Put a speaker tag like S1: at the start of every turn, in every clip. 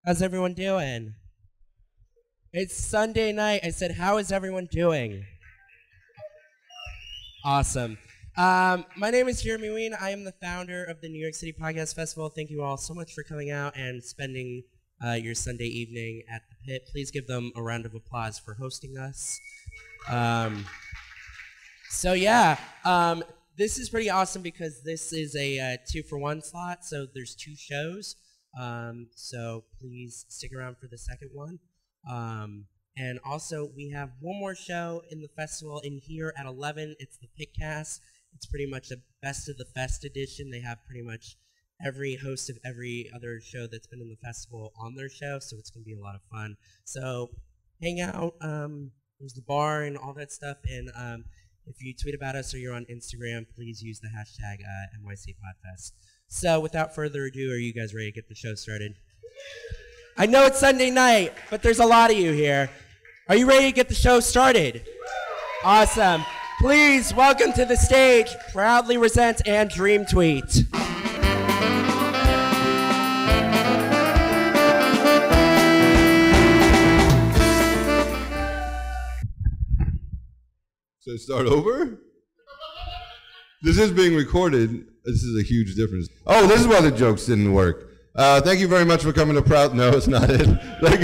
S1: How's everyone doing? It's Sunday night. I said, how is everyone doing? Awesome. My name is Jeremy Ween. I am the founder of the New York City Podcast Festival. Thank you all so much for coming out and spending your Sunday evening at the pit. Please give them a round of applause for hosting us. This is pretty awesome because this is a 2-for-1 slot, so there's 2 shows. So please stick around for the second one. And also, we have one more show in the festival in here at 11. It's the Pitcast. It's pretty much a Best of the Fest edition. They have pretty much every host of every other show that's been in the festival on their show, so it's going to be a lot of fun. So hang out. There's the bar and all that stuff. And if you tweet about us or you're on Instagram, please use the hashtag NYCPodfest. So without further ado, are you guys ready to get the show started? I know it's Sunday night, but there's a lot of you here. Are you ready to get the show started? Awesome. Please welcome to the stage, Proudly Resents and Dream Tweet.
S2: So start over? This is being recorded. This is a huge difference. Oh, this is why the jokes didn't work. Thank you very much for coming to No, it's not it. Thank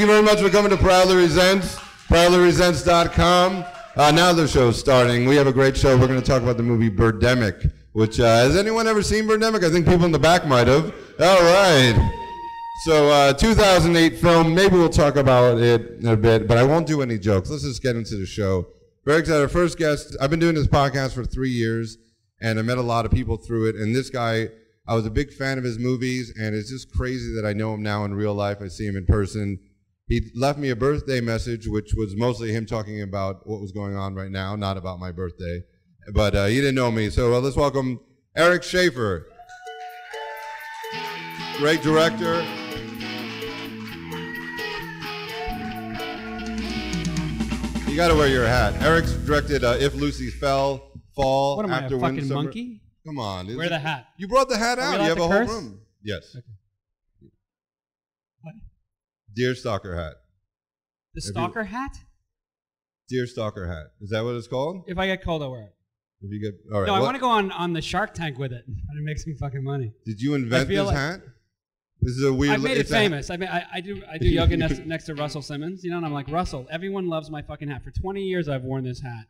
S2: you very much for coming to Proudly Resents, ProudlyResents.com. Now the show's starting. We have a great show. We're going to talk about the movie Birdemic, which, has anyone ever seen Birdemic? I think people in the back might have. All right. So, 2008 film. Maybe we'll talk about it in a bit, but I won't do any jokes. Let's just get into the show. Very excited. Our first guest, I've been doing this podcast for 3 years, and I met a lot of people through it, and this guy, I was a big fan of his movies, and it's just crazy that I know him now in real life. I see him in person. He left me a birthday message, which was mostly him talking about what was going on right now, not about my birthday. But he didn't know me. So let's welcome Eric Schaeffer. Great director. You got to wear your hat. Eric's directed If Lucy Fell, Fall,
S3: What am
S2: After
S3: I, a fucking
S2: Windsummer.
S3: monkey?
S2: Come on.
S3: Wear the hat.
S2: You brought the hat out. You have a whole
S3: curse?
S2: room. Yes.
S3: Okay. What?
S2: Deer stalker hat.
S3: The stalker hat?
S2: Deer stalker hat. Is that what it's called?
S3: If I get cold, I'll wear it.
S2: If you get all right.
S3: No, I want to go on the Shark Tank with it. Try to make some fucking money.
S2: Did you invent this hat? This is a weird.
S3: I made it famous. I do yoga next to Russell Simmons, you know, and I'm like, Russell, everyone loves my fucking hat. For 20 years, I've worn this hat.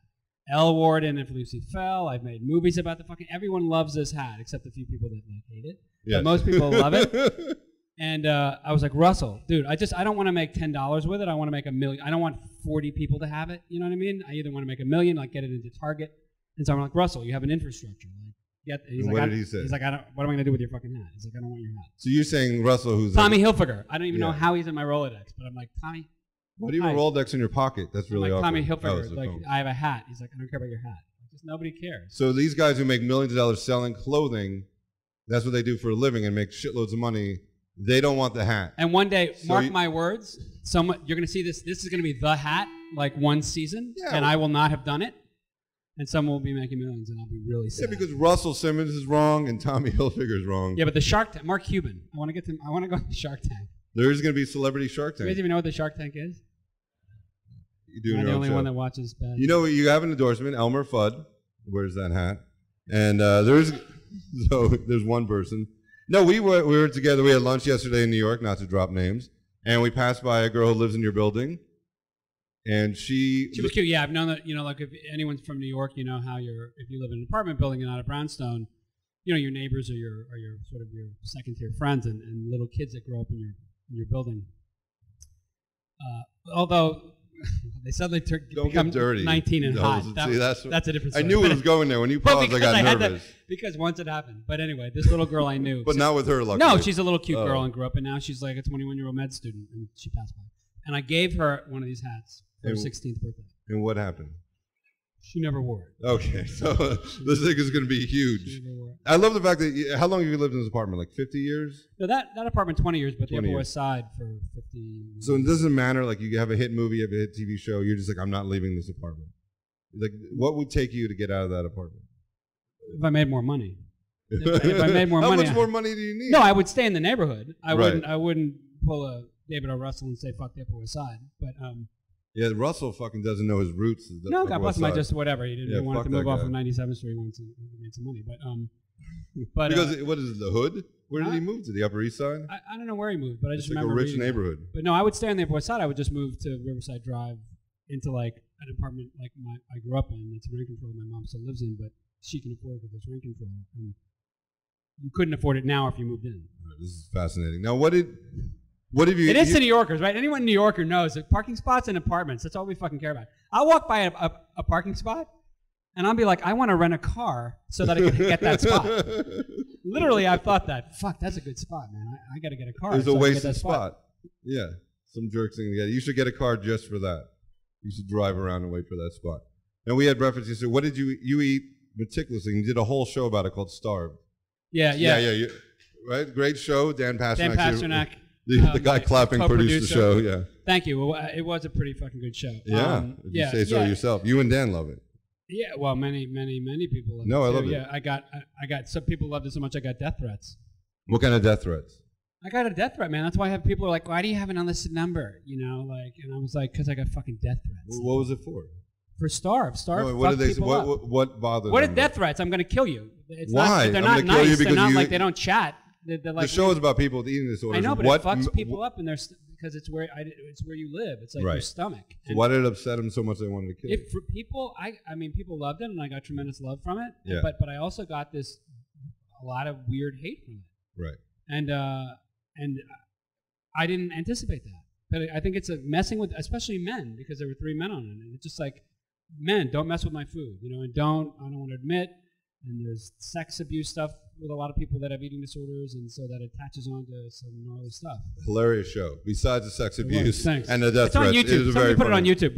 S3: Elle wore it in If Lucy Fell. I've made movies about the fucking. Everyone loves this hat, except a few people that like hate it. Yes. But most people love it. And I was like, Russell, dude, I don't want to make $10 with it. I want to make $1 million. I don't want 40 people to have it. You know what I mean? I either want to make $1 million, like get it into Target. And so I'm like, Russell, you have an infrastructure. Like,
S2: what did he say?
S3: He's like, what am I going to do with your fucking hat? He's like, I don't want your hat.
S2: So you're saying Russell, who's
S3: Tommy Hilfiger. I don't even know how he's in my Rolodex, but I'm like, Tommy.
S2: What do you have a Rolodex in your pocket? That's really awkward.
S3: Tommy Hilfiger. Like, I have a hat. He's like, I don't care about your hat. Just nobody cares.
S2: So these guys who make millions of dollars selling clothing, that's what they do for a living and make shitloads of money. They don't want the hat.
S3: And one day, mark my words, you're going to see this. This is going to be the hat, like one season, and I will not have done it. And someone will be making millions, and I'll be really sad.
S2: Yeah, because Russell Simmons is wrong and Tommy Hilfiger is wrong.
S3: Yeah, but the Shark Tank, Mark Cuban. I want to go on the Shark Tank.
S2: There is going to be Celebrity Shark Tank.
S3: You guys even know what the Shark Tank is?
S2: You do
S3: I'm the only one that watches bad.
S2: You know, you have an endorsement. Elmer Fudd wears that hat, and there's one person. No, we were together. We had lunch yesterday in New York, not to drop names, and we passed by a girl who lives in your building, and she
S3: was cute. Yeah, I've known that. You know, like if anyone's from New York, you know how if you live in an apartment building and not a brownstone, you know your neighbors are your sort of your second tier friends and little kids that grow up in your building. Although they suddenly become dirty. 19 and hot. That's a different story.
S2: I knew it was going there. When you paused, I got nervous.
S3: Because once it happened. But anyway, this little girl I knew.
S2: But not with her, luckily.
S3: No, she's a little cute girl and grew up, and now she's like a 21-year-old med student, and she passed by. And I gave her one of these hats for her 16th birthday.
S2: And what happened?
S3: She never wore it.
S2: Okay, so this thing is going to be huge. I love the fact that, how long have you lived in this apartment? Like 50 years?
S3: No, that apartment 20 years, but the Upper West Side for 50.
S2: So it doesn't matter, like you have a hit movie, you have a hit TV show, you're just like, I'm not leaving this apartment. Like, what would take you to get out of that apartment?
S3: If I made more money. If I made more
S2: How
S3: money.
S2: much more money do you need?
S3: No, I would stay in the neighborhood. I
S2: Right.
S3: wouldn't pull a David O. Russell and say fuck the Upper West Side. But
S2: Yeah, Russell fucking doesn't know his roots.
S3: no, God bless him. I just whatever. He
S2: Yeah,
S3: wanted
S2: fuck
S3: to move
S2: that
S3: off
S2: guy.
S3: of 97th Street. He wanted to make some money. But
S2: Because what is it, the hood? Where did he move to? The Upper East Side?
S3: I don't know where he moved, but I just
S2: It's like
S3: remember
S2: a rich
S3: reading it.
S2: neighborhood.
S3: But no, I would stay on the Upper West Side. I would just move to Riverside Drive into like an apartment like I grew up in. It's rent control. My mom still lives in, but she can afford it because it's rent control. And you couldn't afford it now if you moved in.
S2: Right, this is fascinating. Now, what have you?
S3: It is to New Yorkers, right? Anyone New Yorker knows that parking spots and apartments, that's all we fucking care about. I'll walk by a parking spot, and I'll be like, I want to rent a car so that I can get that spot. Literally, I've thought that. Fuck, that's a good spot, man. I got to get a car.
S2: It's
S3: so
S2: a
S3: I can get
S2: wasted
S3: that
S2: spot. Yeah, some jerks think you should get a car just for that. You should drive around and wait for that spot. Now, we had reference. You said, what did you eat meticulously? You did a whole show about it called Starved.
S3: Yeah.
S2: Right? Great show. Dan Pasternak.
S3: Dan Pasternak.
S2: The guy clapping produced the show, yeah.
S3: Thank you. Well, it was a pretty fucking good show.
S2: Yeah, if you say so yourself. You and Dan love it.
S3: Yeah, well, many people love it.
S2: No, I love it.
S3: Yeah, I got some people loved it so much I got death threats.
S2: What kind of death threats?
S3: I got a death threat, man. That's why I have people are like, why do you have an unlisted number? You know, like, and I was like, because I got fucking death threats.
S2: What was it for?
S3: For Starve.
S2: No, what did they say? What bothered them?
S3: What are death threats? I'm going to kill you. It's
S2: Why?
S3: They're
S2: I'm
S3: not
S2: gonna kill you
S3: nice. They're
S2: because
S3: not
S2: you-
S3: like they don't chat. They're like,
S2: the show is about people with eating disorders.
S3: I know, but
S2: what,
S3: it fucks people up, and because it's where you live. It's like your stomach.
S2: So why did it upset them so much they wanted to kill you?
S3: For people, I mean, people loved it, and I got tremendous love from it.
S2: Yeah.
S3: But I also got a lot of weird hate from it.
S2: Right.
S3: And I didn't anticipate that. But I think it's messing with, especially men, because there were 3 men on it. And it's just like, men, don't mess with my food, you know, and I don't want to admit. And there's sex abuse stuff with a lot of people that have eating disorders, and so that attaches on to some gnarly stuff.
S2: Hilarious show. Besides the sex abuse and the death
S3: it's on
S2: threats,
S3: YouTube.
S2: it was
S3: Somebody
S2: very
S3: put
S2: funny.
S3: it on YouTube.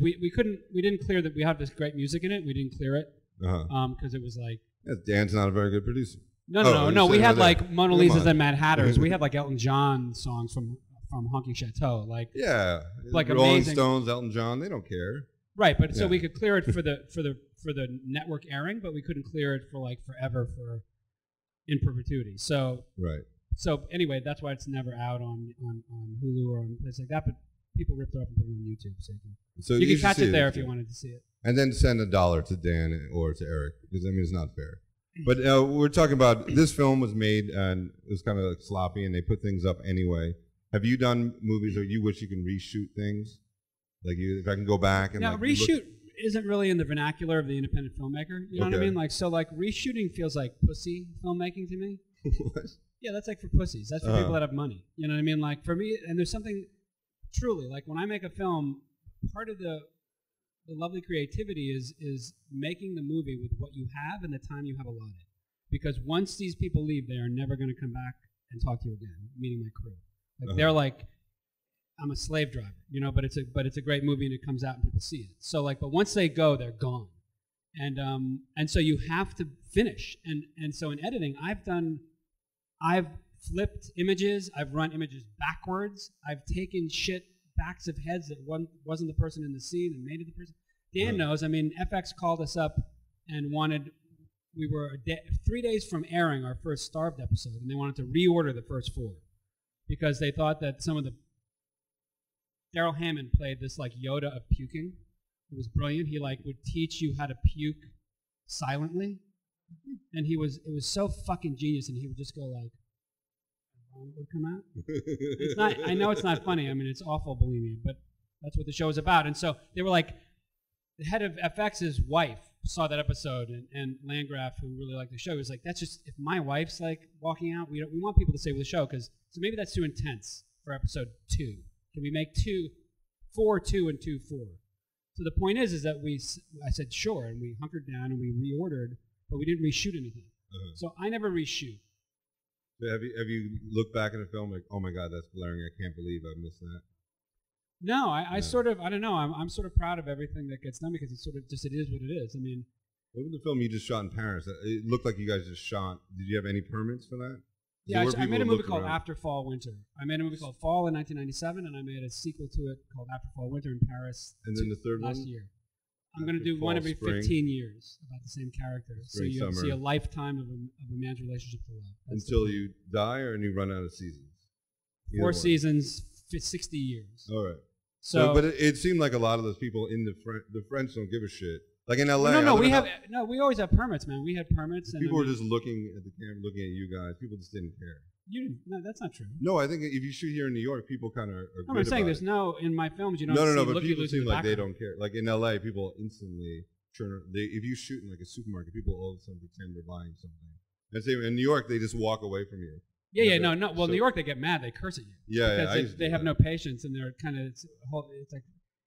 S3: We didn't clear that. We have this great music in it. We didn't clear it because it was like.
S2: Yeah, Dan's not a very good producer.
S3: No. We had like Mona
S2: Come
S3: Lisa's
S2: on.
S3: and Mad Hatters. We had like Elton John songs from Honky Chateau. Like like
S2: Rolling
S3: amazing.
S2: Stones, Elton John, they don't care.
S3: Right, but so we could clear it for the network airing, but we couldn't clear it for like forever in perpetuity. So
S2: Right.
S3: So anyway, that's why it's never out on Hulu or on places like that. But people ripped it up and put it on YouTube, so you can catch it there if you wanted to see it.
S2: And then send $1 to Dan or to Eric, because I mean it's not fair. But we're talking about this film was made and it was kind of like sloppy, and they put things up anyway. Have you done movies, or you wish you can reshoot things? Like if I can go back and
S3: now reshoot isn't really in the vernacular of the independent filmmaker. You know what I mean? Like so, like reshooting feels like pussy filmmaking to me.
S2: What?
S3: Yeah, that's like for pussies. That's for people that have money. You know what I mean? Like for me, and there's something truly like when I make a film, part of the lovely creativity is making the movie with what you have and the time you have allotted. Because once these people leave, they are never going to come back and talk to you again. Meaning my crew. Like they're like, I'm a slave driver, you know. But it's a great movie and it comes out and people see it. So like, but once they go, they're gone. And so you have to finish. And so in editing, I've flipped images. I've run images backwards. I've taken backs of heads that wasn't the person in the scene and made it the person. Dan knows. I mean, FX called us up and we were 3 days from airing our first Starved episode, and they wanted to reorder the first 4 because they thought that some of the Daryl Hammond played this like Yoda of puking. It was brilliant. He like would teach you how to puke silently, and it was so fucking genius. And he would just go like, would come out. It's not. I know it's not funny. I mean, it's awful, believe me, but that's what the show is about. And so they were like, the head of FX's wife saw that episode, and Landgraf, who really liked the show, was like, "That's just if my wife's like walking out, we want people to stay with the show because so maybe that's too intense for episode 2. Can we make 4 2 and 2 4?" So the point is that I said sure, and we hunkered down and we reordered, but we didn't reshoot anything. So I never reshoot.
S2: Have you looked back at a film like, oh my God, that's glaring, I can't believe I missed that?
S3: No, I sort of, I don't know, I'm sort of proud of everything that gets done because it's sort of just, it is what it is. I mean.
S2: What was the film you just shot in Paris? It looked like you guys just shot. Did you have any permits for that?
S3: Yeah, I made a movie called After Fall Winter. I made a movie called Fall in 1997, and I made a sequel to it called After Fall Winter in Paris.
S2: And then the third
S3: last
S2: one?
S3: year. I'm going to do one every 15 years about the same character. So
S2: Spring,
S3: you
S2: summer.
S3: see a lifetime of a man's relationship to love. That's
S2: Until you die or you run out of seasons?
S3: 4 seasons, 60 years.
S2: All right.
S3: So,
S2: but it seemed like a lot of those people in the French don't give a shit. Like in LA.
S3: We always have permits, man. We had permits. And
S2: people were just looking at the camera, looking at you guys. People just didn't care.
S3: No, that's not true.
S2: No, I think if you shoot here in New York, people kind of are good
S3: I'm saying
S2: about
S3: there's no, in my films, you don't
S2: No,
S3: see
S2: but people seem like they
S3: background.
S2: don't care. Like in LA, people instantly turn. If you shoot in like a supermarket, people all of a sudden pretend they're buying something. And say in New York, they just walk away from you.
S3: No. Well, New York, they get mad. They curse at you.
S2: Yeah,
S3: because they have no patience, and they're kind of, it's like,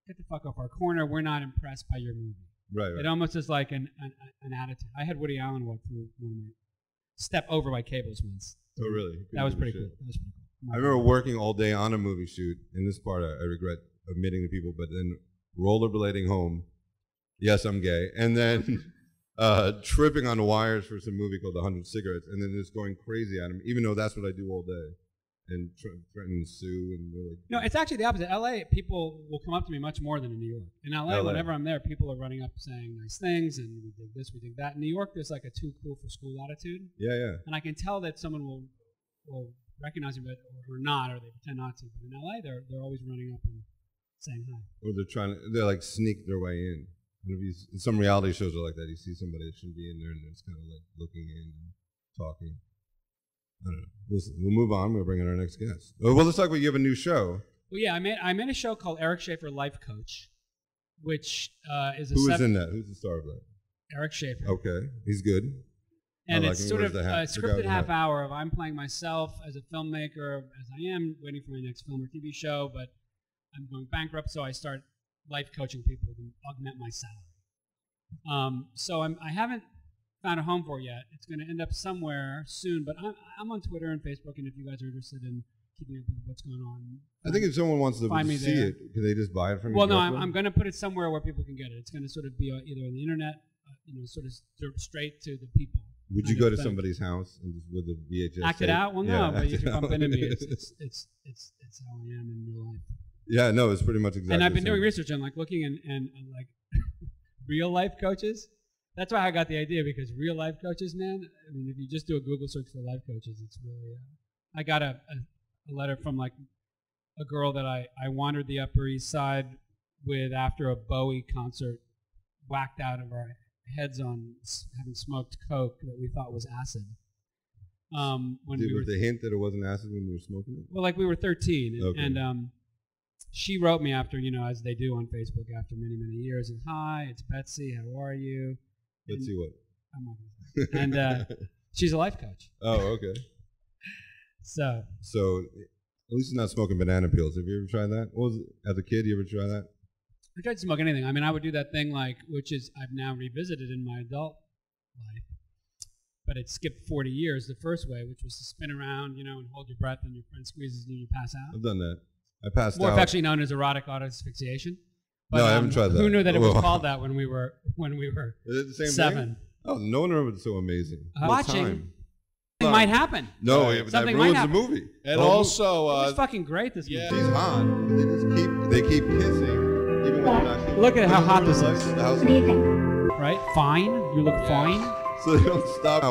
S3: get the fuck off our corner. We're not impressed by your movie.
S2: Right.
S3: It almost is like an attitude. I had Woody Allen walk through one of my step over my cables once.
S2: Oh, really?
S3: That was pretty cool.
S2: I remember working all day on a movie shoot, and this part I regret admitting to people, but then rollerblading home. Yes, I'm gay. And then tripping on the wires for some movie called 100 Cigarettes, and then just going crazy at him, even though that's what I do all day. And threatening to sue, and they're like...
S3: No, it's actually the opposite. LA, people will come up to me much more than in New York. In LA, whenever I'm there, people are running up saying nice things, and we dig this, we dig that. In New York, there's like a too cool for school attitude.
S2: Yeah.
S3: And I can tell that someone will recognize me, or not, or they pretend not to. But in LA, they're always running up and saying hi.
S2: Or they're like sneak their way in. And if some reality shows are like that. You see somebody that shouldn't be in there, and they're just kind of like looking in and talking. I don't know. Listen, we'll move on. We'll bring in our next guest. Well, let's talk about you have a new show.
S3: Well, yeah, I made a show called Eric Schaeffer Life Coach, which is a
S2: Who is in that? Who's the star of that?
S3: Eric Schaeffer.
S2: Okay, he's good.
S3: And it's sort of a scripted half hour of I'm playing myself as a filmmaker, as I am, waiting for my next film or TV show, but I'm going bankrupt, so I start life coaching people to augment my salary. So I haven't found a home for it yet. It's going to end up somewhere soon, but I'm on Twitter and Facebook, and if you guys are interested in keeping up with what's going on,
S2: I think if someone wants to see it, can they just buy it from you?
S3: Well, no, I'm going to put it somewhere where people can get it. It's going to sort of be either on the internet, sort of straight to the people.
S2: Would you go to somebody's house and just with a VHS
S3: act it out? Well, no, but if you bump into me, it's how I am in real life.
S2: Yeah, no, it's pretty much exactly.
S3: And I've been doing research on like looking and like real life coaches. That's why I got the idea, because real life coaches, man. I mean, if you just do a Google search for life coaches, it's really. I got a letter from like a girl that I wandered the Upper East Side with after a Bowie concert, whacked out of our heads on having smoked coke that we thought was acid.
S2: The hint that it wasn't acid when you were smoking it?
S3: Well, like we were 13,
S2: okay.
S3: and she wrote me after, as they do on Facebook after many, many years, and hi, it's Betsy, how are you?
S2: Betsy what?
S3: I'm not going to say. And she's a life coach.
S2: Oh, okay.
S3: So
S2: at least you're not smoking banana peels. Have you ever tried that? What was it? As a kid, you ever try that?
S3: I tried to smoke anything. I mean, I would do that thing which is I've now revisited in my adult life, but it skipped 40 years the first way, which was to spin around, and hold your breath, and your friend squeezes you and you pass out.
S2: I've done that. I passed out.
S3: More affectionately known as erotic autoasphyxiation. But,
S2: no, I haven't tried that.
S3: Who knew that it was called that when we were
S2: Is it the same
S3: 7?
S2: Thing? Oh, no wonder it was so amazing.
S3: Watching. Something might happen.
S2: No,
S3: something
S2: that ruins
S3: might
S2: the movie.
S3: And also, it's fucking great. This movie.
S2: She's hot. They keep kissing, even when they're not.
S3: Look at how hot this is.
S2: What do you think?
S3: Right? Fine. You look fine.
S2: So they don't stop.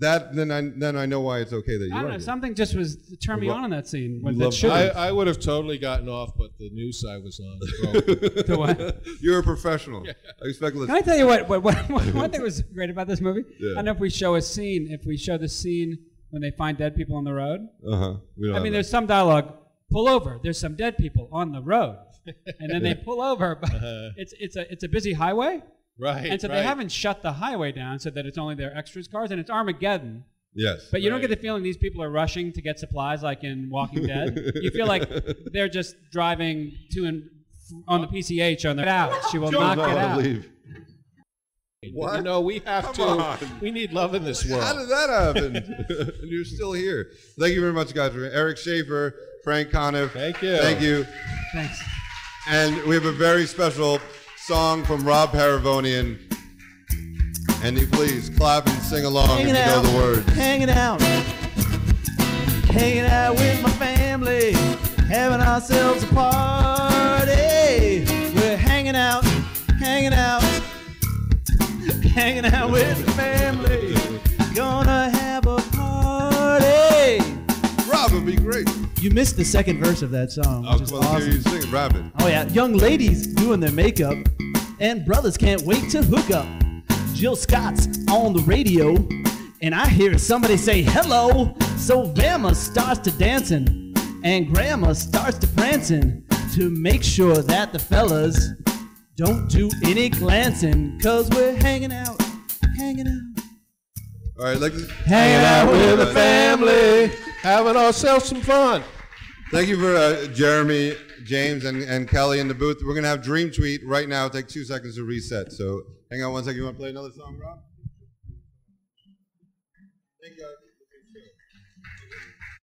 S2: Then I know why it's okay that you.
S3: I don't know. Something just was turned me on in that scene.
S4: I would have totally gotten off, but the news side was on.
S3: The what?
S2: You're a professional.
S4: Yeah.
S2: I expect.
S3: Can I tell you what one thing was great about this movie?
S2: Yeah.
S3: I don't know if we show the scene when they find dead people on the road. I mean, there's some dialogue. Pull over. There's some dead people on the road, and then they pull over. But it's a busy highway.
S4: Right.
S3: And so they haven't shut the highway down so that it's only their extras cars, and it's Armageddon.
S2: Yes.
S3: But you don't get the feeling these people are rushing to get supplies like in Walking Dead. You feel like they're just driving to and on the PCH on their out. She will not get out.
S2: Leave. What?
S4: We have to. We need love in this world.
S2: How did that happen? And you're still here. Thank you very much, guys. Eric Schaeffer, Frank Conniff.
S4: Thank you.
S2: Thank you.
S3: Thanks.
S2: And we have a very special song from Rob Paravonian. And please clap and sing along if you know the words.
S5: Hanging out with my family, having ourselves a party. We're hanging out You missed the second verse of that song,
S2: Oh,
S5: which is
S2: come on, let's hear
S5: awesome.
S2: you sing it, rap it.
S5: Oh yeah, young ladies doing their makeup, and brothers can't wait to hook up. Jill Scott's on the radio, and I hear somebody say hello. So Bama starts to dancing, and Grandma starts to prancing to make sure that the fellas don't do any glancing, 'cause we're hanging out, hanging out.
S2: All right,
S4: Hanging out with the family, having ourselves some fun.
S2: Thank you for Jeremy, James, and Kelly in the booth. We're going to have Dream Tweet right now. Take 2 seconds to reset. So hang on one second. You want to play another song, Rob? Thank you.